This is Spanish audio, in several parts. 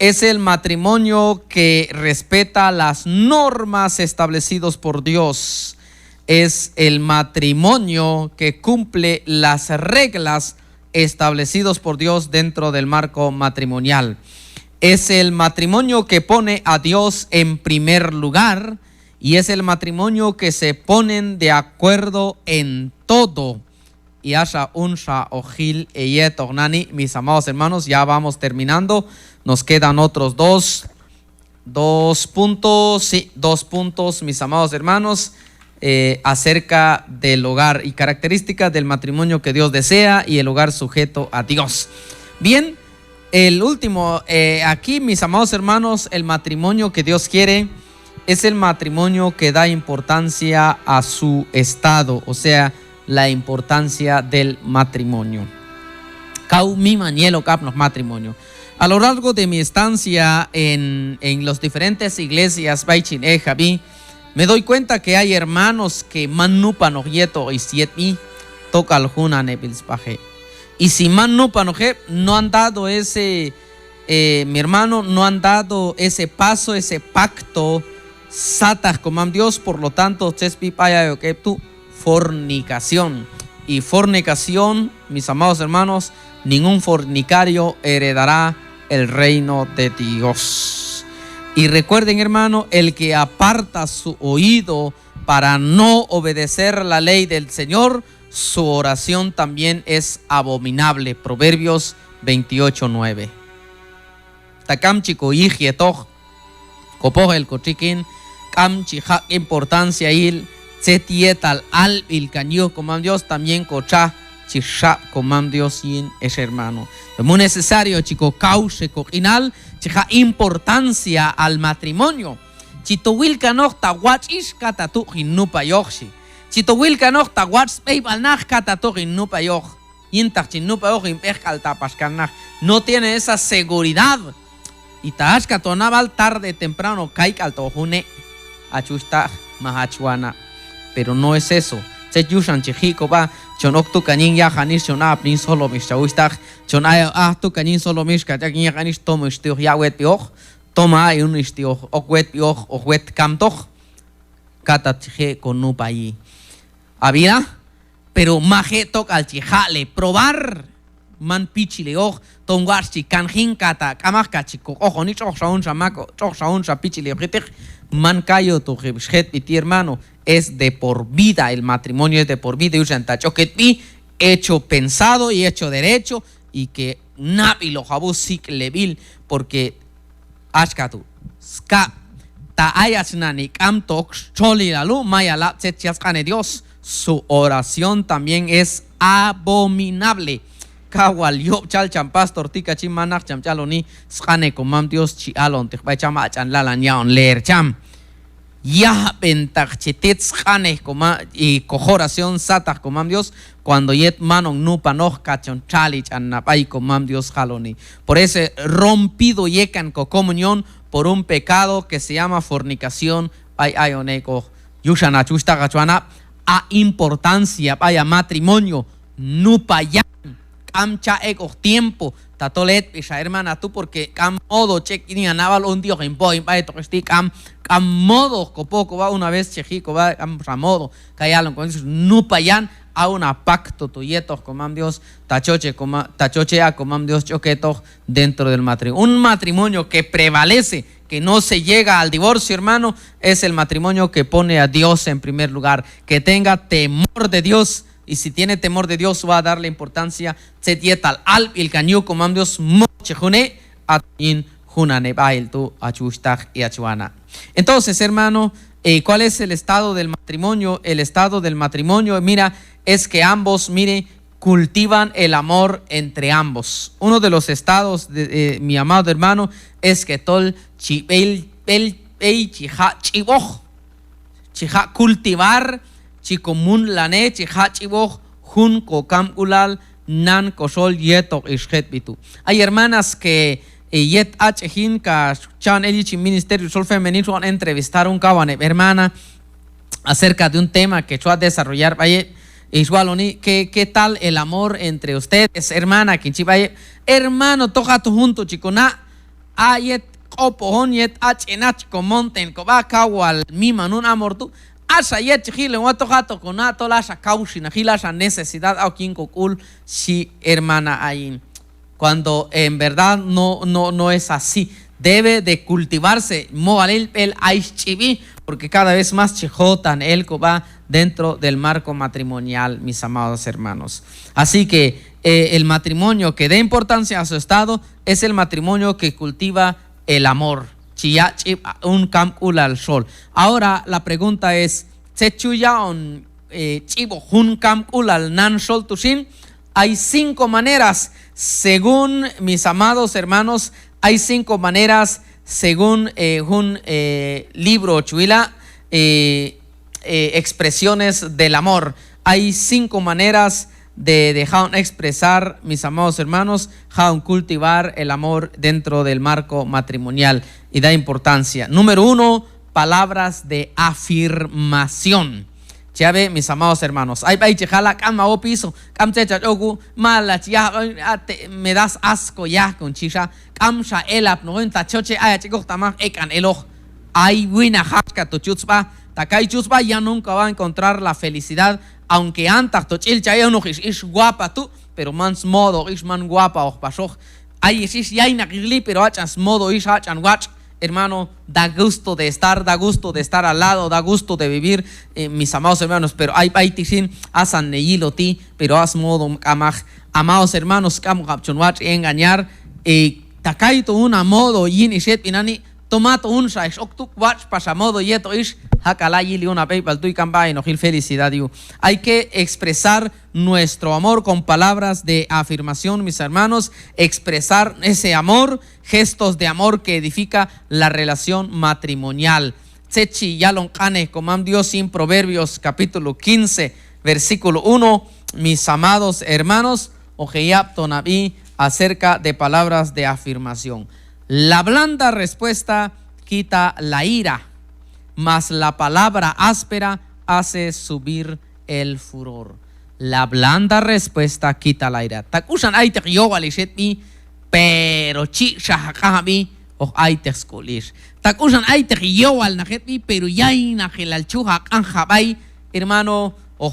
es el matrimonio que respeta las normas establecidas por Dios. Es el matrimonio que cumple las reglas establecidas por Dios dentro del marco matrimonial. Es el matrimonio que pone a Dios en primer lugar y es el matrimonio que se ponen de acuerdo en todo. Y Asha Unsha Ojil Eyet Ornani, mis amados hermanos, ya vamos terminando. Nos quedan otros dos puntos, mis amados hermanos, acerca del hogar y características del matrimonio que Dios desea y el hogar sujeto a Dios. Bien, el último, aquí, mis amados hermanos, el matrimonio que Dios quiere es el matrimonio que da importancia a su estado, o sea, la importancia del matrimonio. Matrimonio. A lo largo de mi estancia en las diferentes iglesias, me doy cuenta que hay hermanos que y sietmi toca al juna nebilspaje. Y si no han dado ese, mi hermano, no han dado ese paso, ese pacto, satas como Dios, por lo tanto, fornicación. Y fornicación, mis amados hermanos, ningún fornicario heredará el reino de Dios. Y recuerden, hermano, el que aparta su oído para no obedecer la ley del Señor, su oración también es abominable. Proverbios 28:9. Takam chico hijietoch, copoje el cochiquín, cam chija importancia il, setietal al il caño, como Dios también cocha, chisha, como Dios y es hermano. Es muy necesario, chico, cauce coquinal, chija importancia al matrimonio. Chito wilka no ta watch ish kata tu hinupa yoxi. Chito wilka no ta watch peibal nach kata tu hinupa yox. Yintach chinupa yox impejal tapaskanach. No tiene esa seguridad. Y taashka tonabal tarde temprano kaikal tojune achusta mahachuana. Pero no es eso. Se yushan chihiko va chonok tu canin ya hanis chona prin solo mishawistach chona tu canin solo mishka ya kin hanis tomo istio ya wet pioch toma hay un istio ok wet pioch o wet kamtoch kata chije con no paí había pero maje tok al chijale probar man pichile och tongwarchi kanjin kata kamaka chico ojo ni choch saun chamako choch saun sa pichile objeter man kayo tu jebshet piti hermano. Es de por vida, el matrimonio es de por vida. Y hecho pensado y hecho derecho, y que nabi lo jabu sik levil, porque ashkatu ska ta ayasnani kamtok choli lalu maya la tsetyaskane Dios, su oración también es abominable. Kawal yo chal champastor tika chimanak cham chaloni skane komam Dios chi alon tikbay chama chan lalan yaon leer cham. Ya pentarchetet jane y cojoración satas comam Dios cuando yet manon nupa no cachon chalich anapay comam Dios jaloni. Por ese rompido yekan co comunión por un pecado que se llama fornicación ay ayoneco yushana chusta gachuana a importancia vaya matrimonio nupa ya camcha eco tiempo tatolet pisha hermana tú porque cam modo check ni anabal un dios en boy para esto que cam modo copoco va una vez chejico va a modo callalo con eso no payan a una pacto tuyetos comam Dios tachoche a comam Dios choquetos dentro del matrimonio. Un matrimonio que prevalece, que no se llega al divorcio, hermano, es el matrimonio que pone a Dios en primer lugar, que tenga temor de Dios. Y si tiene temor de Dios, va a darle importancia. Al el caño comam Dios mochejune atin junane bail tu achustag y achuana. Entonces, hermano, ¿cuál es el estado del matrimonio? El estado del matrimonio, mira, es que ambos, mire, cultivan el amor entre ambos. Uno de los estados de mi amado hermano es que tol chibel chija chiboj chija cultivar chikomun lane chija chiboj jun kokam ulal nan kosol yetok ishet bitu. Hay hermanas que yet achehin ka chan elich ministerio sol femenino van a entrevistar un cabane hermana acerca de un tema que yo a desarrollar vaya igual ¿qué tal el amor entre ustedes hermana quinchi vaya hermano toca tu junto chico na ayet opohon yet achenach comonten cobaca wal mimanun amortu asa yet chile wato gato conato la caushina gila esa necesidad a quien cocul si hermana ayin. Cuando en verdad no es así. Debe de cultivarse el aichibi, porque cada vez más chijotan el va dentro del marco matrimonial, mis amados hermanos. Así que el matrimonio que dé importancia a su estado es el matrimonio que cultiva el amor. Un camp al sol. Ahora la pregunta es, hay 5 maneras, según mis amados hermanos, hay 5 maneras, según un libro chuila, expresiones del amor. Hay 5 maneras de dejar expresar, mis amados hermanos, dejar cultivar el amor dentro del marco matrimonial y da importancia. Número 1, palabras de afirmación. Ya ve, mis amados hermanos, hay jala cama o piso, mala me das asco ya con chisha, camsha elap no enta choche ay chicos tamam ekan eloj, ay buena haska to chutzpa, takai chutzpa ya nunca va a encontrar la felicidad, aunque antes to chilcha ya no es guapa tú, pero mans modo es man guapa o pasoj, ay es ya inagli pero achas modo is achan watch. Hermano, da gusto de estar al lado, da gusto de vivir, mis amados hermanos, pero hay paitishin asan neyilo ti, pero as modo kamaj, amados hermanos, kam kapchunwach engañar, takaito una modo yin ishet pinani, tomato un shaish oktuk watch pasa modo yeto ish, hakalayili una paypal tu y kambay no gil felicidad you. Hay que expresar nuestro amor con palabras de afirmación, mis hermanos, expresar ese amor, gestos de amor que edifica la relación matrimonial. Tsechi yalon kane comam Dios sin Proverbios capítulo 15 versículo 1, mis amados hermanos, ojeyap tonabi acerca de palabras de afirmación. La blanda respuesta quita la ira, mas la palabra áspera hace subir el furor. La blanda respuesta quita la ira. Takushan ay te yo alishetmi, pero chi shahakabi o ay te skolish. Takushan ay te yo al najetmi, pero ya inajel al chuha kanjabay, hermano, o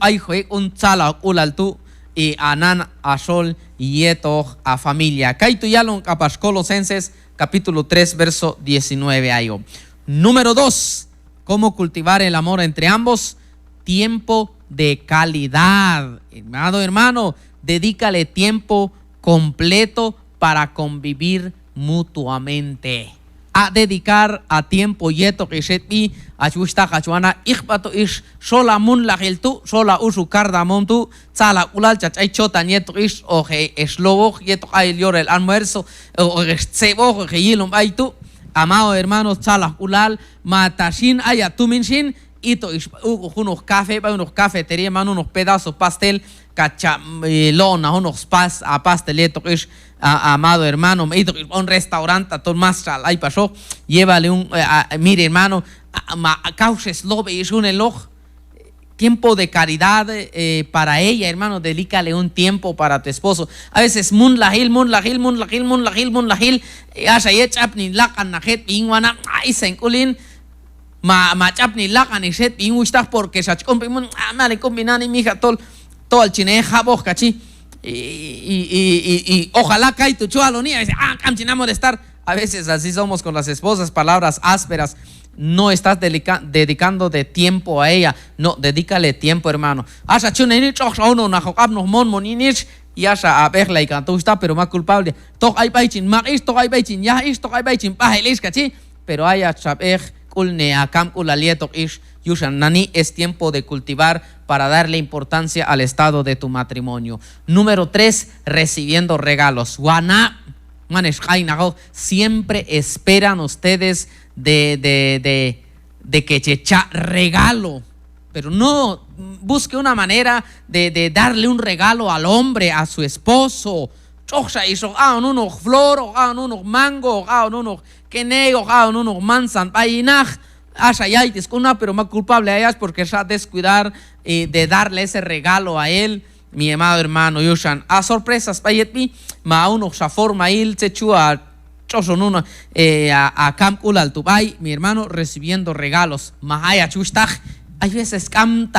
ay joe un tzala ulal tu y anan asol yeto a familia. Kaito yalon kapas Colosenses capítulo 3 verso 19 ayo. Número 2, cómo cultivar el amor entre ambos. Tiempo de calidad. Amado hermano, dedícale tiempo completo para convivir mutuamente. A dedicar a tiempo yeto que shetmi achusta kachuana ikhpato ish sola mun la geltu sola usu cardamom tu sala ulal chachay chota nieto ish o ge eslobo yeto ay yor el almuerzo o sebo ge yilum ay tu. Amado hermanos, sala ulal matashin ayatumin shin ito ish unos café para unos cafetería man unos pedazos pastel lona unos pasteleto ish. Amado hermano, me ido a un restaurante, a todo más ahí pasó, llévale mire hermano, causes lobe es un eloj, tiempo de caridad para ella, hermano, dedícale un tiempo para tu esposo. A veces mun lahil, asa ye chapni lakan najet ingwana, ay senkulin, ma chapni lakan ishet ingustah porque sach compimun, male combinani mija todo el chine jaboj cachi. Y ojalá cae tu chualo ni dice camchinamos de estar. A veces así somos con las esposas, palabras ásperas. No estás dedicando de tiempo a ella. No, dedícale tiempo, hermano. Asa chunenich uno najokab nos mon moninich y asa a verla y canto está, pero más culpable. Tok ay baichin, ma esto ay baichin, ya esto ay baichin, pajelis cachi. Pero haya chabej kulne akam kulalietok ish yushan nani es tiempo de cultivar para darle importancia al estado de tu matrimonio. Número 3, recibiendo regalos. Siempre esperan ustedes de que checha regalo, pero no busque una manera de darle un regalo al hombre, a su esposo. Unos flor, unos mango, unos quenego, unos manzan, payinaj. Pero más culpable a ellas porque es a descuidar de darle ese regalo a él, mi amado hermano Yushan. A sorpresas, payetmi, ma uno shafor mail, chechua choson a Camp Ulal Tubay, mi hermano, recibiendo regalos. Mahaya chustaj. Hay veces cam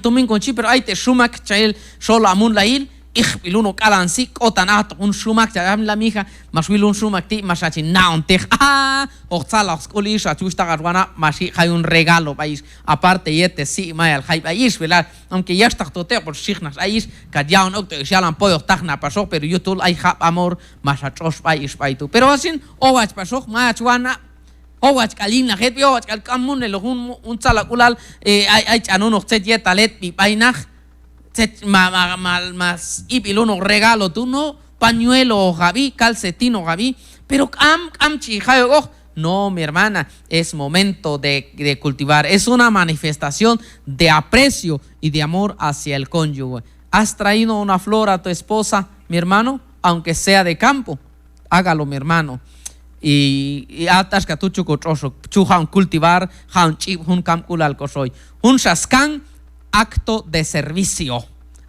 tomen con chi, pero hay te shumak chael solo amun lail. Ich will uno kalansik o tanat un shumak cham la mija, mas will un shumak ti masachi naun tech. O tzala skolish a chustaj arwana mashi hay un regalo país. Aparte yete si mayal hay país, ¿verdad? Aunque ya está tote por signas país, que ya un octo shalan pollo tagna pasó, pero yo tul hay hab amor masachos país paitu. Pero así o wach pasó machuana. Owach kalin la het owach kal kamun el un tzala kulal hay chanon ochet yetalet pi painaj. Más ipiluno regalo tú no pañuelo Javi calcetino Javi pero no mi hermana es momento de cultivar, es una manifestación de aprecio y de amor hacia el cónyuge. ¿Has traído una flor a tu esposa, mi hermano? Aunque sea de campo, hágalo mi hermano. Y atas que tú chuhan cultivar han chip hun camculal cosoy un shaskan. Acto de servicio.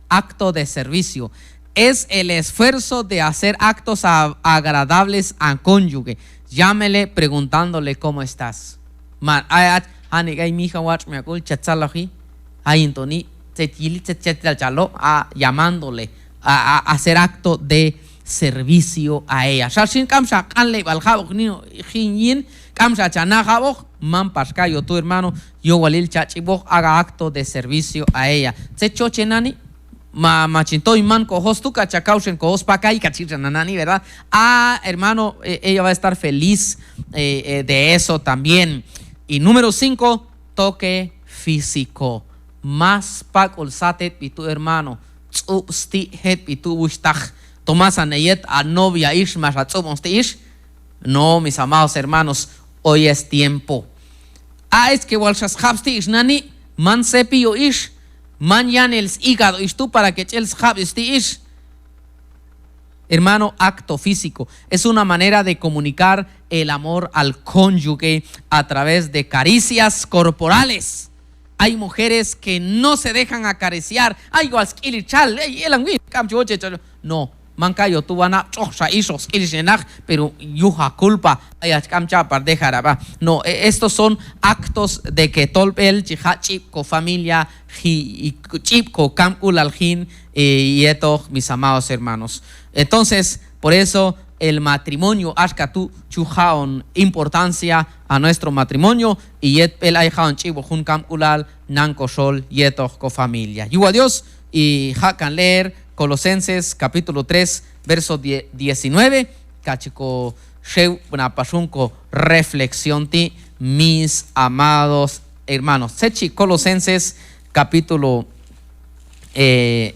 Acto de servicio. Es el esfuerzo de hacer actos agradables al cónyuge. Llámele preguntándole cómo estás. Man, llamándole a hacer acto de servicio a ella. Kamsa chana jaboj, man pascayo tu hermano, yo walil chachiboj haga acto de servicio a ella. Se choche nani, machinto y man cojos tu cachacauchen cojos pa acá y nani, ¿verdad? Hermano, ella va a estar feliz de eso también. Y número 5, toque físico. Más pa colsatet pi tu hermano, sti het pi tu bustaj. Tomas a neyet a novia ish más a ish. No, mis amados hermanos, hoy es tiempo. Es que walshas habsti ish nani, man sepio ish, man yanels hígado ish tú para que chels habsti ish. Hermano, acto físico es una manera de comunicar el amor al cónyuge a través de caricias corporales. Hay mujeres que no se dejan acariciar. No. Mancayo tu van a isos pero yuja culpa no, estos son actos de que tolbel chip con familia chip con camul aljin y esto, mis amados hermanos. Entonces, por eso el matrimonio ashkatu chujaon importancia a nuestro matrimonio y el aijaon chivo jun camulal nanco sol y esto con familia. Yu a Dios y hakan leer Colosenses capítulo 3 verso 19 cachico sheu una pasunco reflexión ti, mis amados hermanos. Sechi Colosenses capítulo 3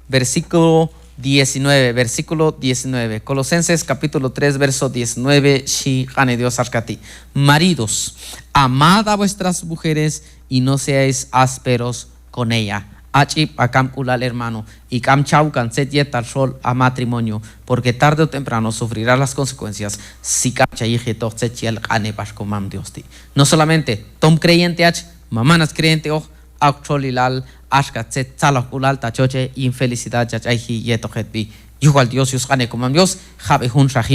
versículo 19. Colosenses capítulo 3 verso 19. Shi hane Dios arkati. Maridos, amad a vuestras mujeres y no seáis ásperos con ella. Achip a camculal hermano y cam chaucan set yetar sol a matrimonio, porque tarde o temprano sufrirá las consecuencias si cacha y jeto sechiel ane pascomam diosti. No solamente tom creyente ach, mamanas creyente och actualilal ashkat set salakulal tachoche infelicidad chachaihi yeto jetbi. Yugal Dios yus ane comam Dios, jabe hun shahim.